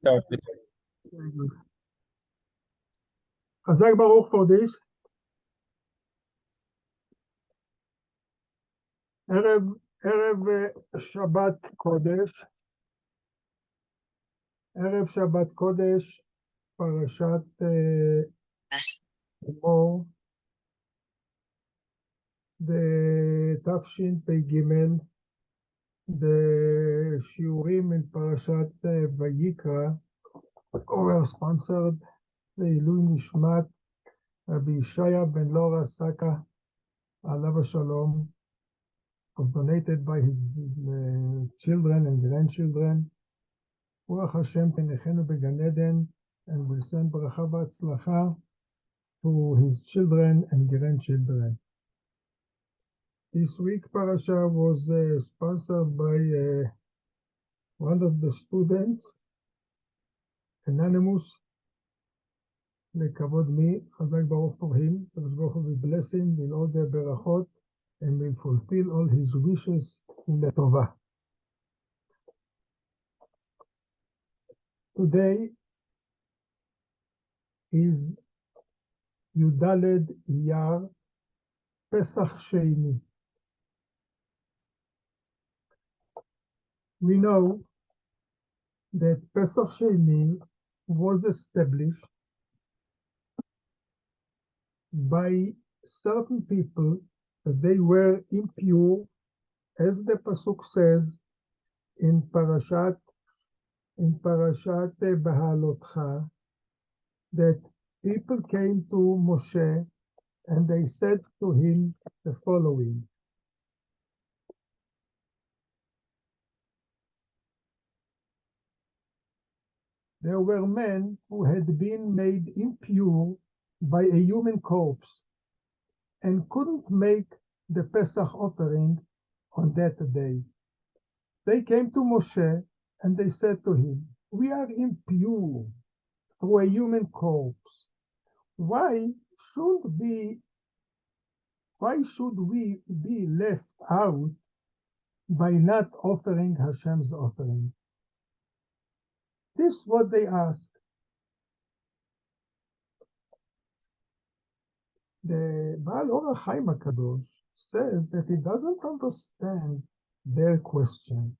Very good. חזק ברוך for this. ערב שבת קודש. ערב שבת קודש, פרשת אמור, תשפ"ג, בשיעורים עם פרשת ויקרא, are sponsored לעילוי נשמת רבי ישעיה בן לורה סקה, עליו השלום, was donated by his children and grandchildren. רוח השם תנחנו בגן עדן, and will send ברכה והצלחה to his children and grandchildren. This week Parashat was sponsored by one of the students, anonymous, לכבוד מי, חזק ברוך for him, ברוך הוא will bless him in all the ברכות, and will fulfill all his wishes לטובה. Today is י"ד אייר, פסח שני. We know that Pesach Sheni was established by certain people that they were impure, as the Pasuk says in Parashat Bahalotcha, that people came to Moshe and they said to him the following: there were men who had been made impure by a human corpse and couldn't make the Pesach offering on that day. They came to Moshe and they said to him, we are impure through a human corpse. Why should we be left out by not offering Hashem's offering? This is what they asked. The Baal Or HaChaim HaKadosh says that he doesn't understand their question,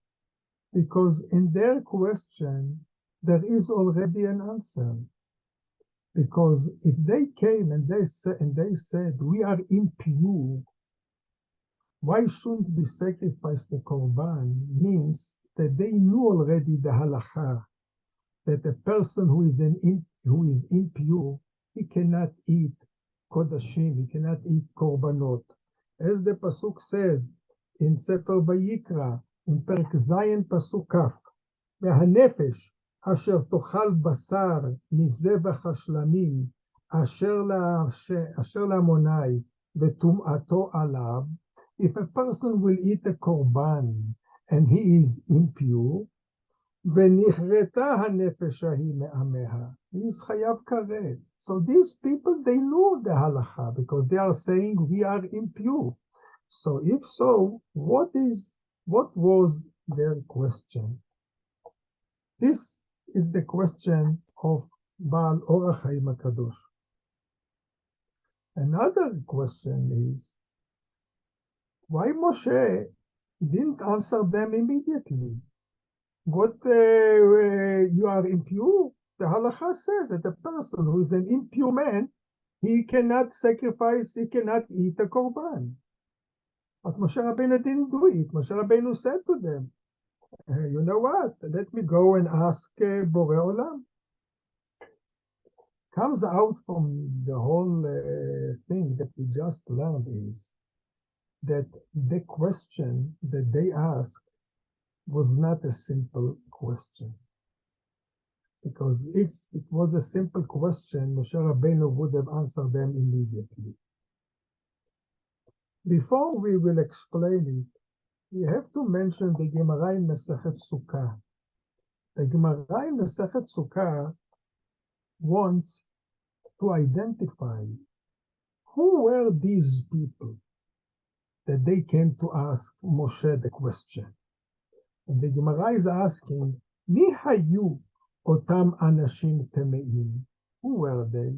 because in their question there is already an answer. Because if they came and they said we are impure, why shouldn't we sacrifice the korban? Means that they knew already the halacha, that a person who is impure, he cannot eat kodashim, he cannot eat korbanot. As the pasuk says in Sefer Vayikra, in Perek Zayin pasuk Kaf, והנפש אשר תאכל בשר מזבח השלמים אשר להמוני וטומאתו עליו, if a person will eat a korban and he is impure, ונכרתה הנפש ההיא מעמיה, he is חייב כרת. So these people, they know the halacha, because they are saying we are impure. So if so, what was their question? This is the question of Baal Or HaChaim HaKadosh. Another question is, why Moshe didn't answer them immediately? What, you are impure? The halacha says that a person who is an impure man, he cannot sacrifice, he cannot eat a korban. But Moshe Rabbeinu didn't do it. Moshe Rabbeinu said to them, you know what? Let me go and ask Borei Olam. Comes out from the whole thing that we just learned is that the question that they asked was not a simple question. Because if it was a simple question, Moshe Rabbeinu would have answered them immediately. Before we will explain it, we have to mention the Gemara in Masechet Sukkah. The Gemara in Masechet Sukkah wants to identify who were these people that they came to ask Moshe the question. And the Gemara is asking, Mi hayu אותם אנשים טמאים. Who were they?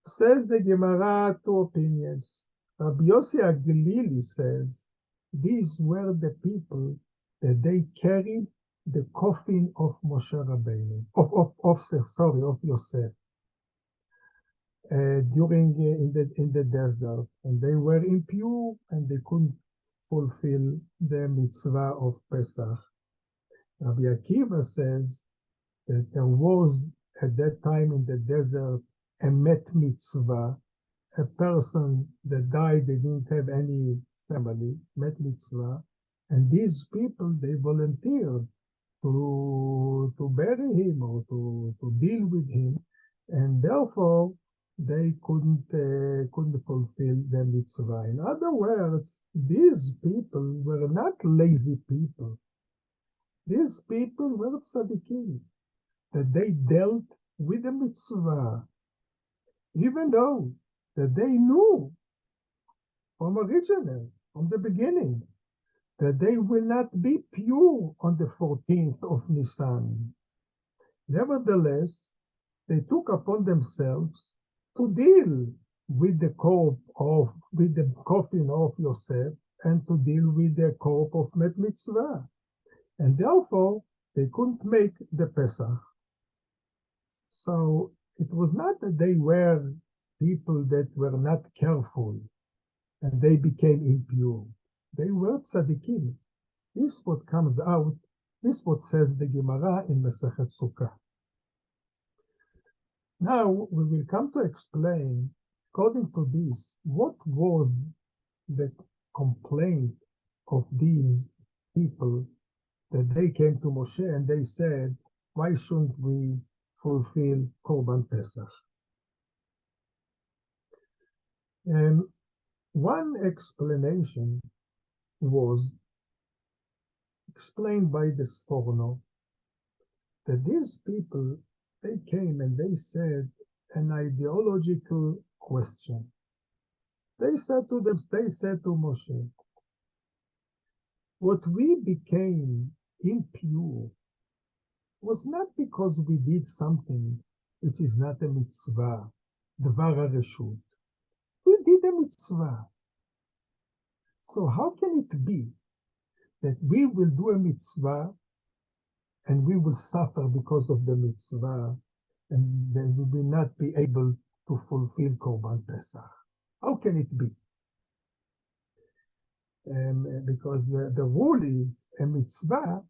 Says the Gemara, two opinions. Rabbi Yossi Aglili says, these were the people that they carried the coffin of Moshe Rabbeinu, of Yosef, during in the desert, and they were impure and they couldn't fulfill the mitzvah of Pesach. Rabbi Akiva says that there was at that time in the desert a met mitzvah, a person that died, they didn't have any family, met mitzvah, and these people, they volunteered to bury him or to deal with him, and therefore they couldn't fulfill the mitzvah. In other words, these people were not lazy people. These people were tzaddikim, that they dealt with the mitzvah, even though that they knew from the beginning, that they will not be pure on the 14th of Nisan. Nevertheless, they took upon themselves to deal with the coffin of Yosef and to deal with the corpse of Met Mitzvah. And therefore, they couldn't make the Pesach. So it was not that they were people that were not careful and they became impure. They were tzaddikim. This is what comes out, this is what says the Gemara in Masechet Sukkah. Now we will come to explain, according to this, what was the complaint of these people that they came to Moshe and they said, why shouldn't we fulfill Korban Pesach? And one explanation was explained by the Sforno, that these people, they came and they said an ideological question. They said to Moshe, what we became impure was not because we did something which is not a mitzvah, דבר הרשות. We did a mitzvah. So how can it be that we will do a mitzvah and we will suffer because of the mitzvah and then we will not be able to fulfill Korban Pesach? How can it be? Because the rule is a mitzvah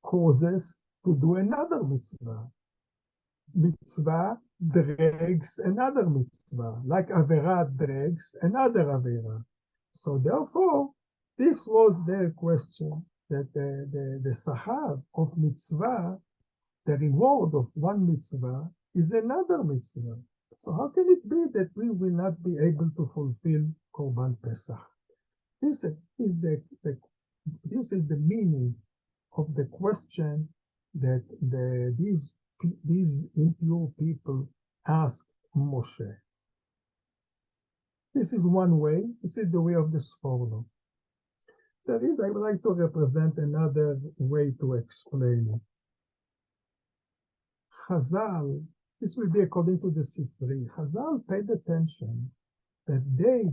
causes to do another mitzvah. Mitzvah drags another mitzvah, like Avera drags another Avera. So therefore, this was their question, that the sachar of mitzvah, the reward of one mitzvah, is another mitzvah. So how can it be that we will not be able to fulfill Korban Pesach? This is the meaning of the question that these impure people asked Moshe. This is one way. This is the way of the Sforno. I would like to represent another way to explain it. Chazal, this will be according to the Sifri. Chazal paid attention that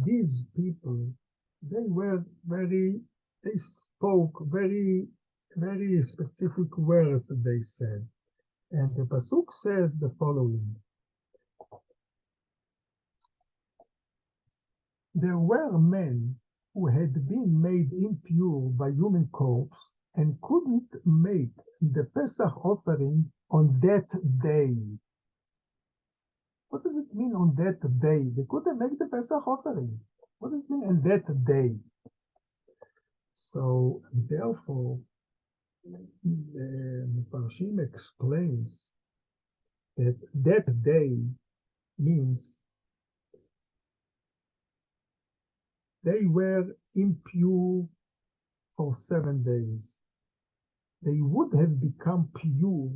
these people, they spoke very, very specific words that they said. And the Pasuk says the following. There were men who had been made impure by human corpse and couldn't make the Pesach offering on that day. What does it mean on that day? They couldn't make the Pesach offering. What does it mean on that day? So, therefore, the Parshim explains that that day means they were impure for 7 days. They would have become pure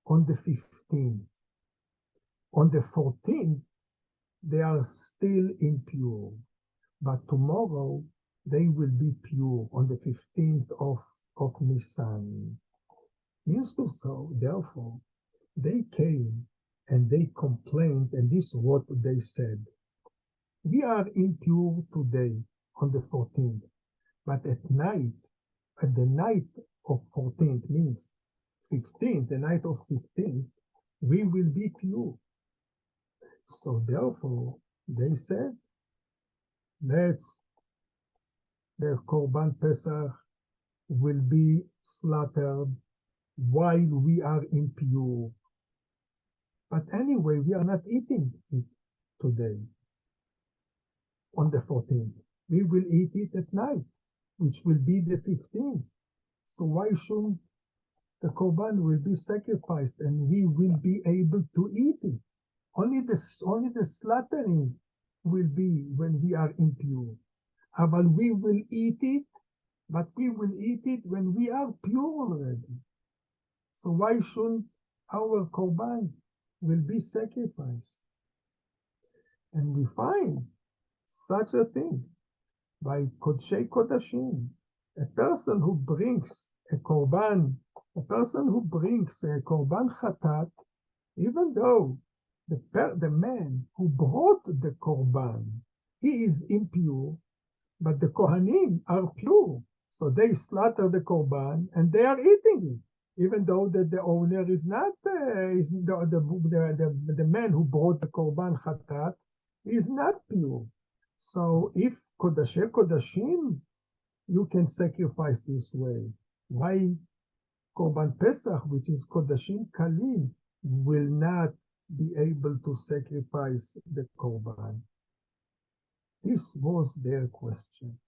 on the 15th. On the 14th, they are still impure. But tomorrow, they will be pure on the 15th of Nisan. Means to so, therefore, they came and they complained, and this is what they said. We are impure today on the 14th, but at night, at the night of 14th, means 15th, the night of 15th, we will be pure. So therefore, they said, let's, the Korban Pesach will be slaughtered while we are impure. But anyway, we are not eating it today, on the 14th. We will eat it at night, which will be the 15th. So why shouldn't the Korban will be sacrificed and we will be able to eat it? Only the slaughtering will be when we are impure. But we will eat it, but we will eat it when we are pure already. So why shouldn't our Korban will be sacrificed? And we find such a thing by Kodshei Kodashim. A person who brings a Korban Chatat, even though the man who brought the Korban, he is impure, but the Kohanim are pure. So they slaughter the Korban and they are eating it, even though the owner is not, the man who brought the Korban Chatat is not pure. So if Kodashei Kodashim, you can sacrifice this way. Why Korban Pesach, which is Kodashim Kalim, will not be able to sacrifice the Korban? This was their question.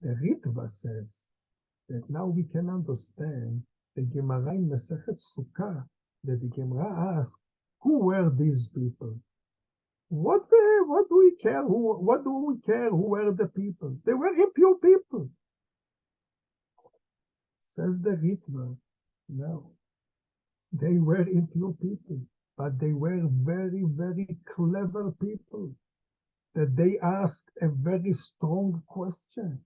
The Ritva says that now we can understand the Gemara in Masechet Sukkah, that the Gemara asks, who were these people? What do we care? What do we care who were the people? They were impure people. Says the Ritva, no. They were impure people, but they were very, very clever people. That they asked a very strong question,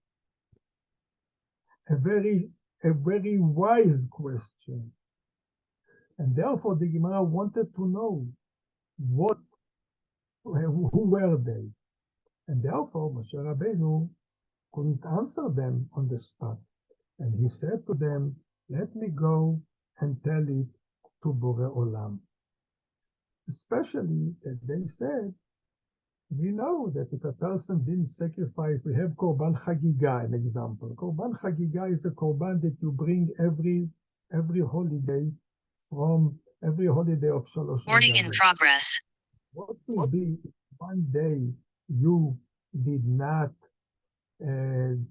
a very wise question. And therefore the Gemara wanted to know who were they? And therefore Moshe Rabbeinu couldn't answer them on the spot. And he said to them, let me go and tell it to Borei Olam. Especially that they said, we know that if a person didn't sacrifice, we have Korban Chagiga, an example. Korban Chagiga is a Korban that you bring every holiday from every holiday of Shalosh. Recording in progress. What will be if one day you did not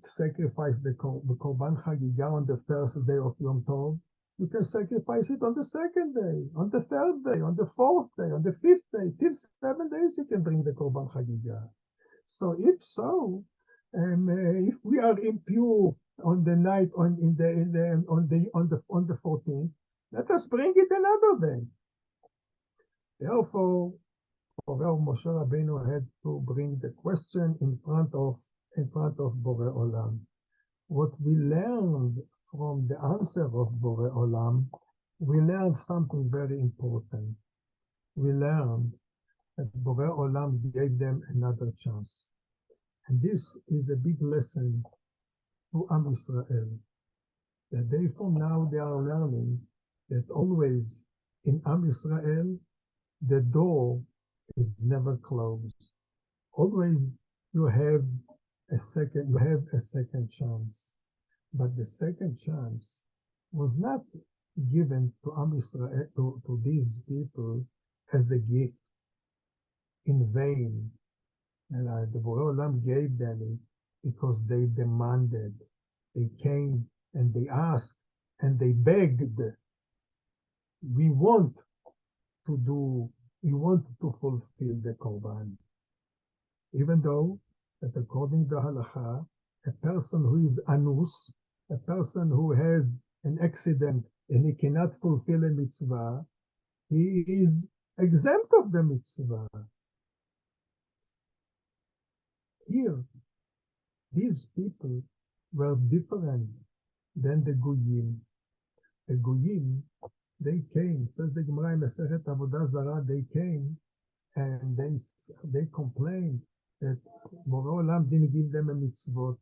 sacrifice the Korban Chagiga on the first day of Yom Tov? You can sacrifice it on the second day, on the third day, on the fourth day, on the fifth day. Till 7 days you can bring the Korban Chagiga. So if so, if we are impure on the night on the 14th, let us bring it another day. Therefore, Moshe Rabbeinu had to bring the question in front of Borei Olam. What we learned from the answer of Borei Olam, we learned something very important. We learned that Borei Olam gave them another chance. And this is a big lesson to Am Yisrael. That day from now they are learning that always in Am Yisrael, the door is never closed. Always you have a second chance. But the second chance was not given to Am Yisrael, to these people as a gift in vain. And the Borei Olam gave them it because they demanded. They came and they asked and they begged. We want to fulfill the Korban. Even though that according to Halacha, a person who is anus, a person who has an accident and he cannot fulfill a mitzvah, he is exempt of the mitzvah. Here, these people were different than the Goyim. The Goyim, They came, says the Gemara in Masechet Avodah Zarah, they came and they complained that Borei Olam didn't give them a mitzvot.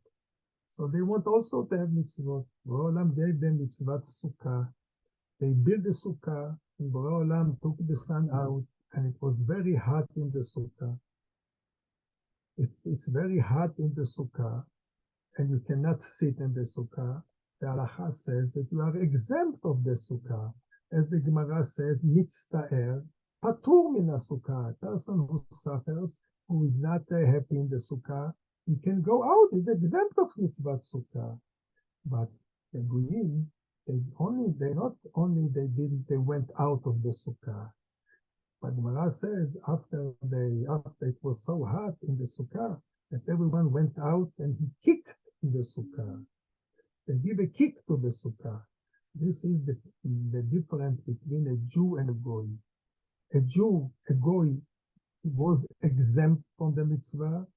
So they want also to have mitzvot. Borei Olam gave them mitzvot sukkah. They built the sukkah, and Borei Olam took the sun out, and it was very hot in the sukkah. If it's very hot in the sukkah, and you cannot sit in the sukkah, the halacha says that you are exempt of the sukkah. As the Gemara says, nitzta'er, patur min sukkah. A person who suffers, who is not happy in the sukkah, he can go out, is exempt of mitzvah sukkah. But the Goyim, they went out of the sukkah. But Gemara says after it was so hot in the sukkah that everyone went out and he kicked in the sukkah. They give a kick to the sukkah. This is the difference between a Jew and a Goy. A Jew, a Goy, was exempt from the mitzvah.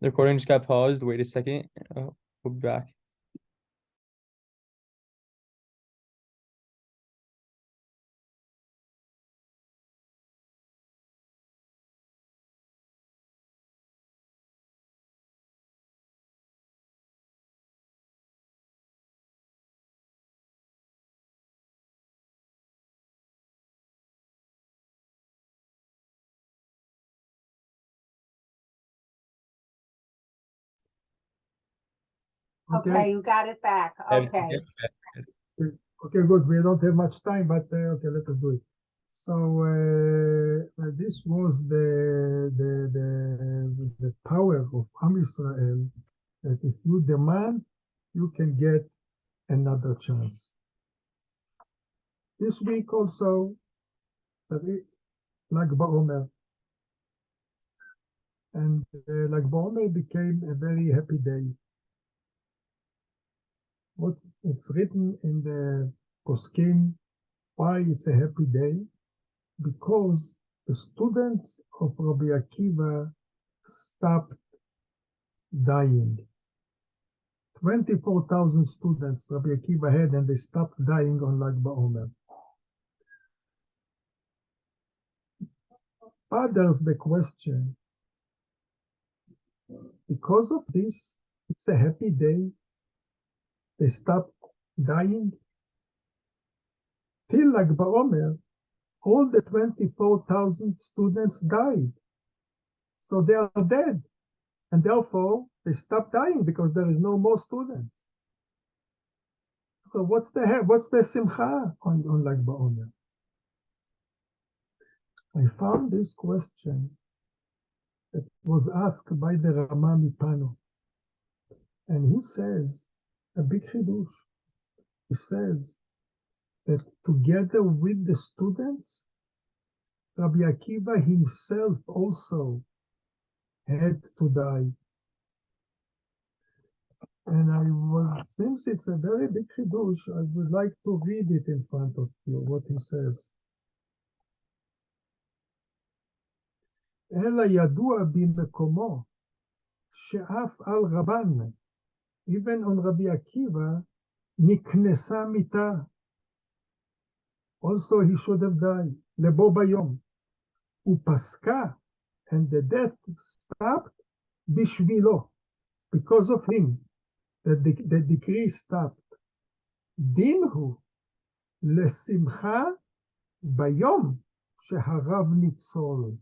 The recording just got paused. Wait a second. We'll be back. Okay, you got it back. Okay. Okay, good. We don't have much time, but okay, let us do it. So this was the power of Am Yisrael, that if you demand, you can get another chance. This week also, Lag BaOmer, and Lag BaOmer became a very happy day. It's written in the Poskim why it's a happy day, because the students of Rabbi Akiva stopped dying. 24,000 students Rabbi Akiva had, and they stopped dying on Lag BaOmer. But there's the question, because of this, it's a happy day, they stopped dying? Till Lag BaOmer, all the 24,000 students died. So they are dead. And therefore, they stop dying because there is no more students. So what's the simcha on Lag BaOmer? I found this question that was asked by the Rama Mipano. And he says, a big chidush. He says that together with the students, Rabbi Akiva himself also had to die. And since it's a very big chidush, I would like to read it in front of you, what he says. אלא ידוע במקומו שאף על רבן, even on Rabbi Akiva, נקנסה מיתה. Also he should have died, לבו ביום. ופסקה, and the death stopped בשבילו, because of him. The decree stopped. דין הוא לשמחה ביום שהרב ניצול.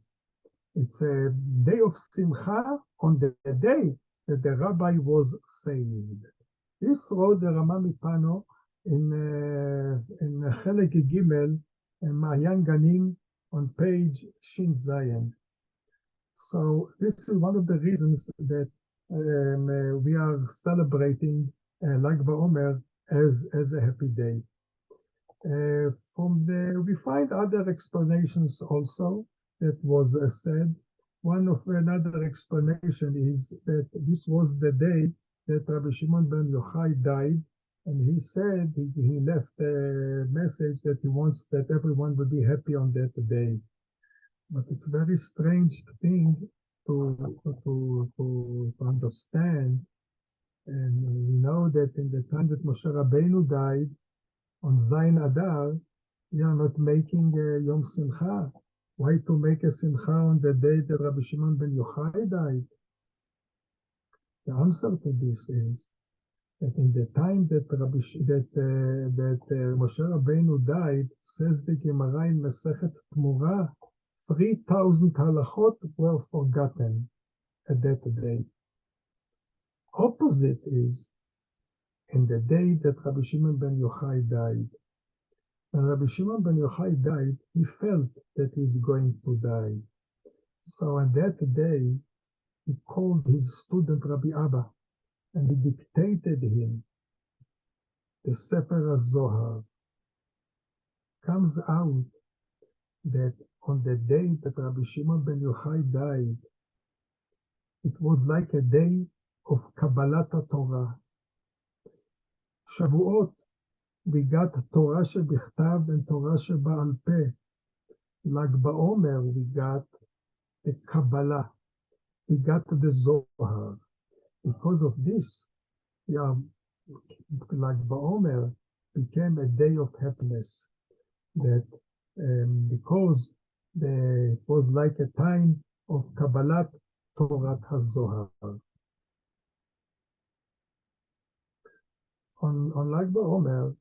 It's a day of simcha on the day that the rabbi was saved. This wrote the Rama Mipano in Chelek Gimel in Ma'ayan Ganim on page Shin Zayin. So this is one of the reasons that we are celebrating Lag BaOmer as a happy day. We find other explanations also that was said. Another explanation is that this was the day that Rabbi Shimon ben Yochai died, and he said he left a message that he wants that everyone will be happy on that day. But it's a very strange thing to understand, and we know that in the time that Moshe Rabbeinu died on Zayin Adar, we are not making Yom Simcha. Why to make a simcha on the day that Rabbi Shimon ben Yochai died? The answer to this is that in the time that Moshe Rabbeinu died, says the Gemara in Masechet Tmura, 3,000 halachot were forgotten at that day. Opposite is in the day that Rabbi Shimon ben Yochai died. When Rabbi Shimon ben Yochai died, he felt that he's going to die. So on that day, he called his student Rabbi Abba, and he dictated him the Sefer HaZohar. Comes out that on the day that Rabbi Shimon ben Yochai died, it was like a day of Kabbalat HaTorah. Shavuot, we got Torah shebichtav and Torah sheba'al peh. Lag BaOmer, we got the Kabbalah. we got the Zohar. Because of this, like Ba'omer became a day of happiness. That because it was like a time of Kabbalat Torat HaZohar. On Lag BaOmer,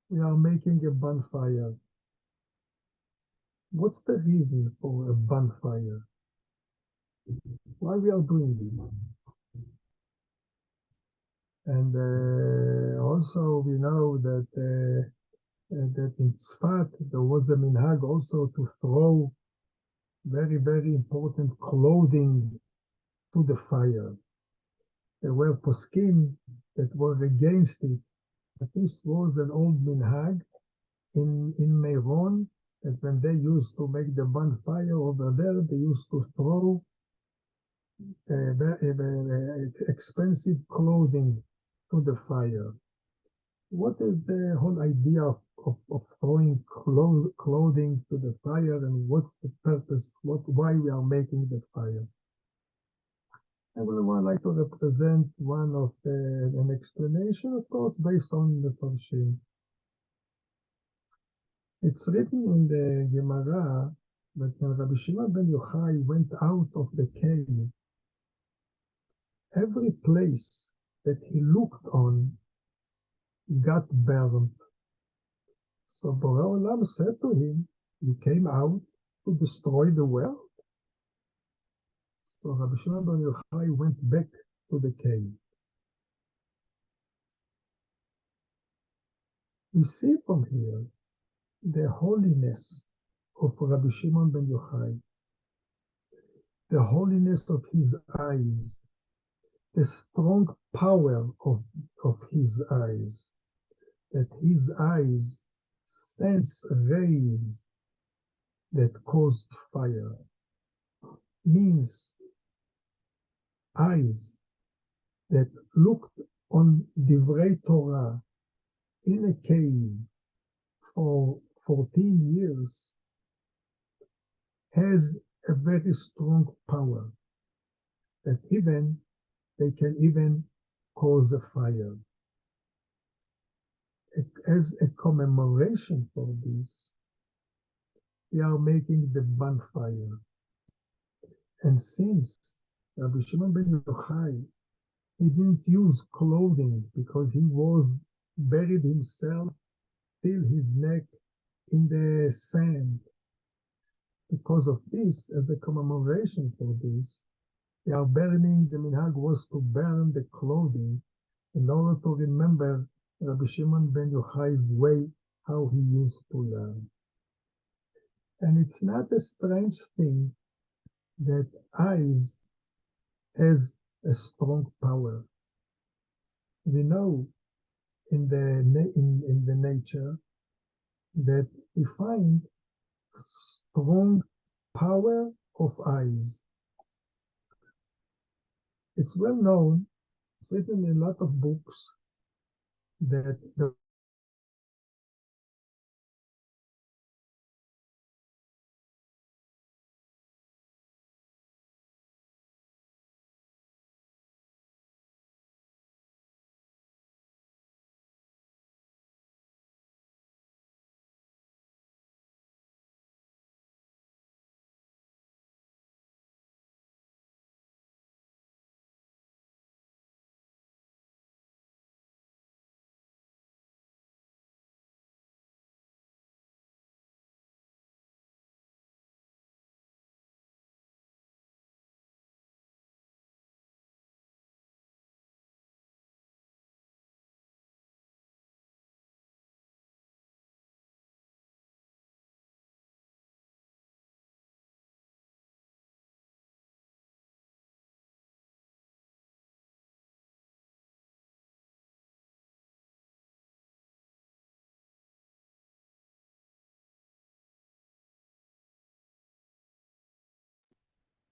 we are making a bonfire. What's the reason for a bonfire? Why we are doing it? And also we know that that in Tzfat there was a minhag also to throw very, very important clothing to the fire. There were poskim that were against it, but this was an old minhag in Meiron, that when they used to make the bonfire over there, they used to throw expensive clothing to the fire. What is the whole idea of throwing clothing to the fire, and what's the purpose, why we are making the fire? I would like to represent one of an explanation, of course, based on the Parshim. It's written in the Gemara that when Rabbi Shimon ben Yochai went out of the cave, every place that he looked on got burned. So Borei Olam said to him, "You came out to destroy the world?" So Rabbi Shimon ben Yochai went back to the cave. We see from here the holiness of Rabbi Shimon ben Yochai, the holiness of his eyes, the strong power of his eyes, that his eyes sense rays that caused fire. Means eyes that looked on Divrei Torah in a cave for 14 years has a very strong power that they can even cause a fire. As a commemoration for this, we are making the bonfire. And since Rabbi Shimon ben Yochai, he didn't use clothing because he was buried himself till his neck in the sand. Because of this, as a commemoration for this, they are burning, the minhag was to burn the clothing in order to remember Rabbi Shimon ben Yochai's way, how he used to learn. And it's not a strange thing that eyes has a strong power. We know in the nature that we find strong power of eyes. It's well known, it's written in a lot of books, that the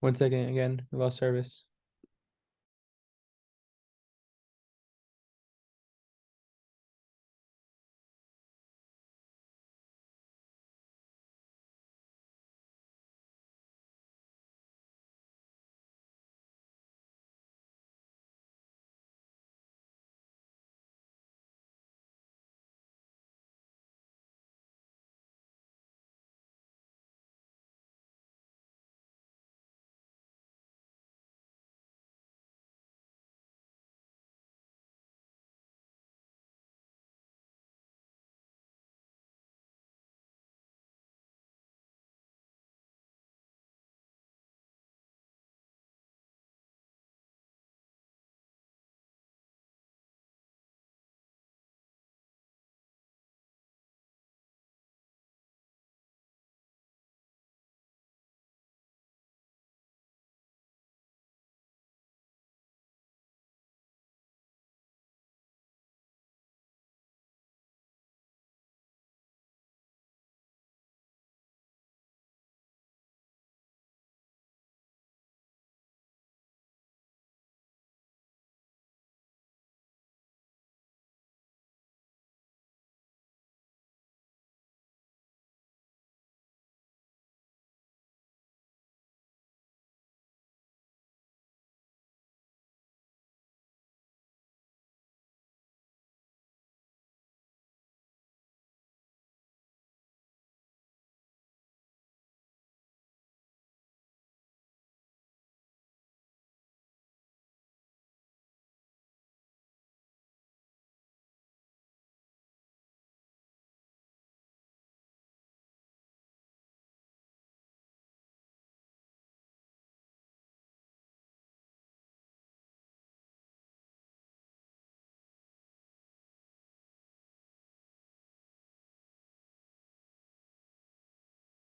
One second again, we lost service.